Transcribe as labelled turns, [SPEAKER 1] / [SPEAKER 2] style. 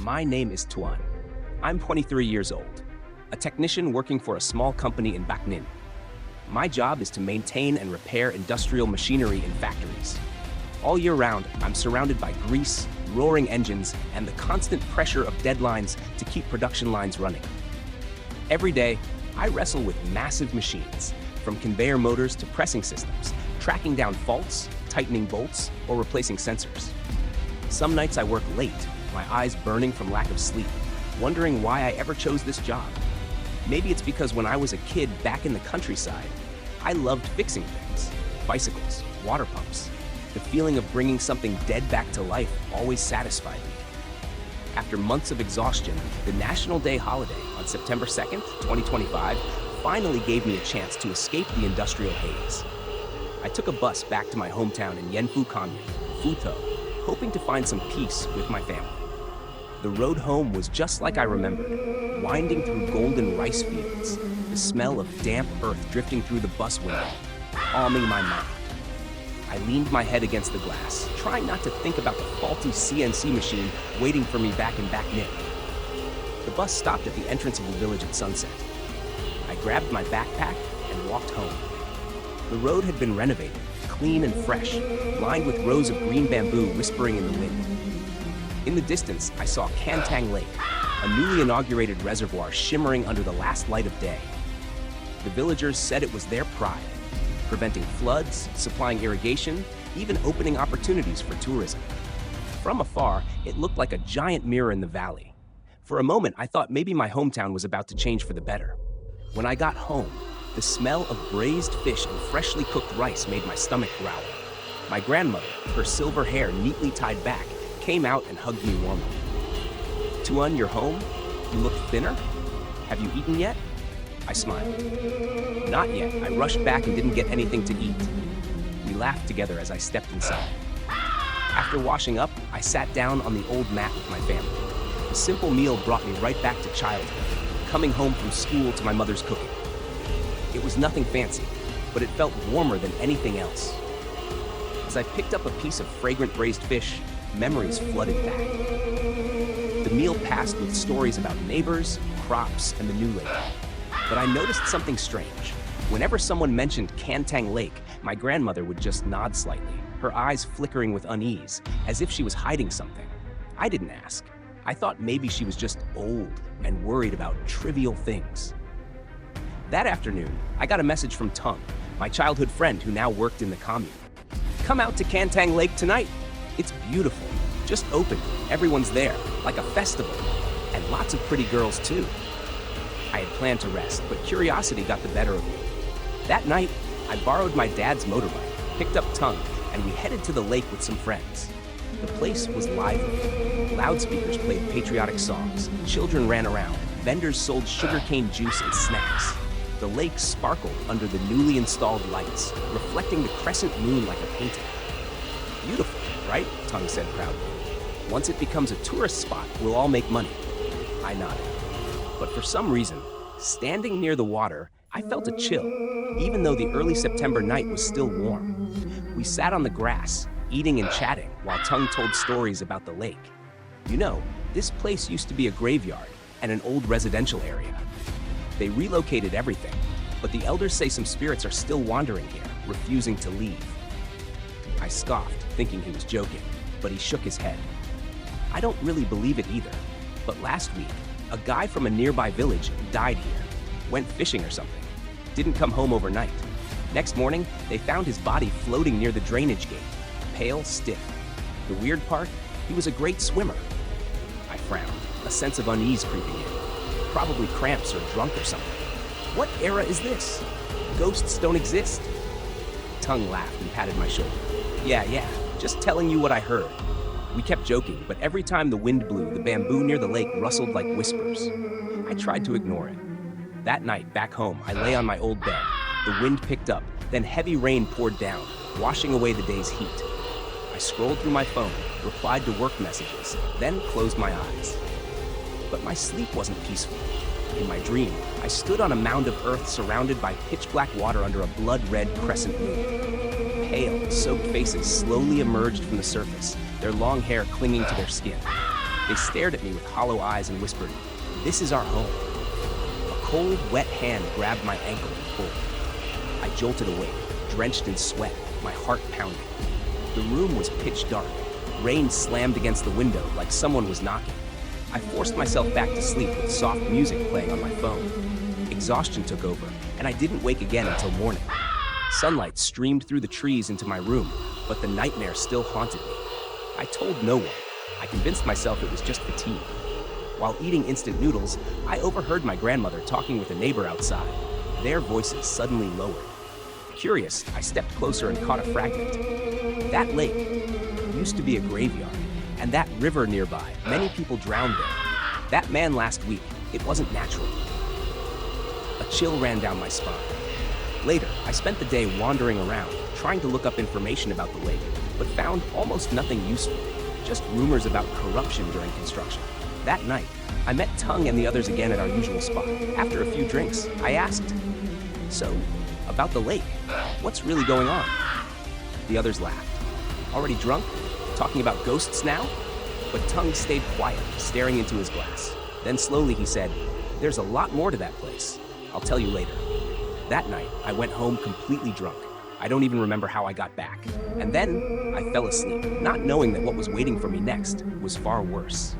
[SPEAKER 1] My name is Tuan. I'm 23 years old, a technician working for a small company in Bac Ninh. My job is to maintain and repair industrial machinery in factories. All year round, I'm surrounded by grease, roaring engines, and the constant pressure of deadlines to keep production lines running. Every day, I wrestle with massive machines, from conveyor motors to pressing systems, tracking down faults, tightening bolts, or replacing sensors. Some nights I work late, my eyes burning from lack of sleep, wondering why I ever chose this job. Maybe it's because when I was a kid back in the countryside, I loved fixing things. Bicycles, water pumps. The feeling of bringing something dead back to life always satisfied me. After months of exhaustion, the National Day holiday on September 2nd, 2025, finally gave me a chance to escape the industrial haze. I took a bus back to my hometown in Vengeful commune, Phu, hoping to find some peace with my family. The road home was just like I remembered, winding through golden rice fields, the smell of damp earth drifting through the bus window, calming my mind. I leaned my head against the glass, trying not to think about the faulty CNC machine waiting for me back in Bac Ninh. The bus stopped at the entrance of the village at sunset. I grabbed my backpack and walked home. The road had been renovated, clean and fresh, lined with rows of green bamboo whispering in the wind. In the distance, I saw Cantang Lake, a newly inaugurated reservoir shimmering under the last light of day. The villagers said it was their pride, preventing floods, supplying irrigation, even opening opportunities for tourism. From afar, it looked like a giant mirror in the valley. For a moment, I thought maybe my hometown was about to change for the better. When I got home, the smell of braised fish and freshly cooked rice made my stomach growl. My grandmother, her silver hair neatly tied back, came out and hugged me warmly. Tuan, you're home? You look thinner? Have you eaten yet? I smiled. Not yet. I rushed back and didn't get anything to eat. We laughed together as I stepped inside. After washing up, I sat down on the old mat with my family. The simple meal brought me right back to childhood, coming home from school to my mother's cooking. It was nothing fancy, but it felt warmer than anything else. As I picked up a piece of fragrant braised fish, memories flooded back. The meal passed with stories about neighbors, crops, and the new lake. But I noticed something strange. Whenever someone mentioned Cantang Lake, my grandmother would just nod slightly, her eyes flickering with unease, as if she was hiding something. I didn't ask. I thought maybe she was just old and worried about trivial things. That afternoon, I got a message from Tung, my childhood friend who now worked in the commune. Come out to Cantang Lake tonight. It's beautiful. Just opened. Everyone's there, like a festival. And lots of pretty girls, too. I had planned to rest, but curiosity got the better of me. That night, I borrowed my dad's motorbike, picked up Tung, and we headed to the lake with some friends. The place was lively. Loudspeakers played patriotic songs, children ran around, vendors sold sugarcane juice and snacks. The lake sparkled under the newly installed lights, reflecting the crescent moon like a painting. Beautiful, right? Tung said proudly. Once it becomes a tourist spot, we'll all make money. I nodded. But for some reason, standing near the water, I felt a chill, even though the early September night was still warm. We sat on the grass, eating and chatting, while Tung told stories about the lake. You know, this place used to be a graveyard and an old residential area. They relocated everything, but the elders say some spirits are still wandering here, refusing to leave. I scoffed, thinking he was joking, but he shook his head. I don't really believe it either, but last week, a guy from a nearby village died here, went fishing or something, didn't come home overnight. Next morning, they found his body floating near the drainage gate, pale, stiff. The weird part, he was a great swimmer. I frowned, a sense of unease creeping in. Probably cramps or drunk or something. What era is this? Ghosts don't exist. Tung laughed and patted my shoulder. Yeah, just telling you what I heard. We kept joking, but every time the wind blew, the bamboo near the lake rustled like whispers. I tried to ignore it. That night, back home, I lay on my old bed. The wind picked up, then heavy rain poured down, washing away the day's heat. I scrolled through my phone, replied to work messages, then closed my eyes. But my sleep wasn't peaceful. In my dream, I stood on a mound of earth surrounded by pitch-black water under a blood-red crescent moon. Pale, soaked faces slowly emerged from the surface, their long hair clinging to their skin. They stared at me with hollow eyes and whispered, "This is our home." A cold, wet hand grabbed my ankle and pulled. I jolted awake, drenched in sweat, my heart pounding. The room was pitch dark. Rain slammed against the window like someone was knocking. I forced myself back to sleep with soft music playing on my phone. Exhaustion took over, and I didn't wake again until morning. Sunlight streamed through the trees into my room, but the nightmare still haunted me. I told no one. I convinced myself it was just fatigue. While eating instant noodles, I overheard my grandmother talking with a neighbor outside. Their voices suddenly lowered. Curious, I stepped closer and caught a fragment. That lake used to be a graveyard, and that river nearby, many people drowned there. That man last week, it wasn't natural. A chill ran down my spine. Later, I spent the day wandering around, trying to look up information about the lake, but found almost nothing useful, just rumors about corruption during construction. That night, I met Tung and the others again at our usual spot. After a few drinks, I asked, "So, about the lake, what's really going on?" The others laughed. "Already drunk? Talking about ghosts now?" But Tung stayed quiet, staring into his glass. Then slowly he said, "There's a lot more to that place. I'll tell you later." That night, I went home completely drunk. I don't even remember how I got back. And then I fell asleep, not knowing that what was waiting for me next was far worse.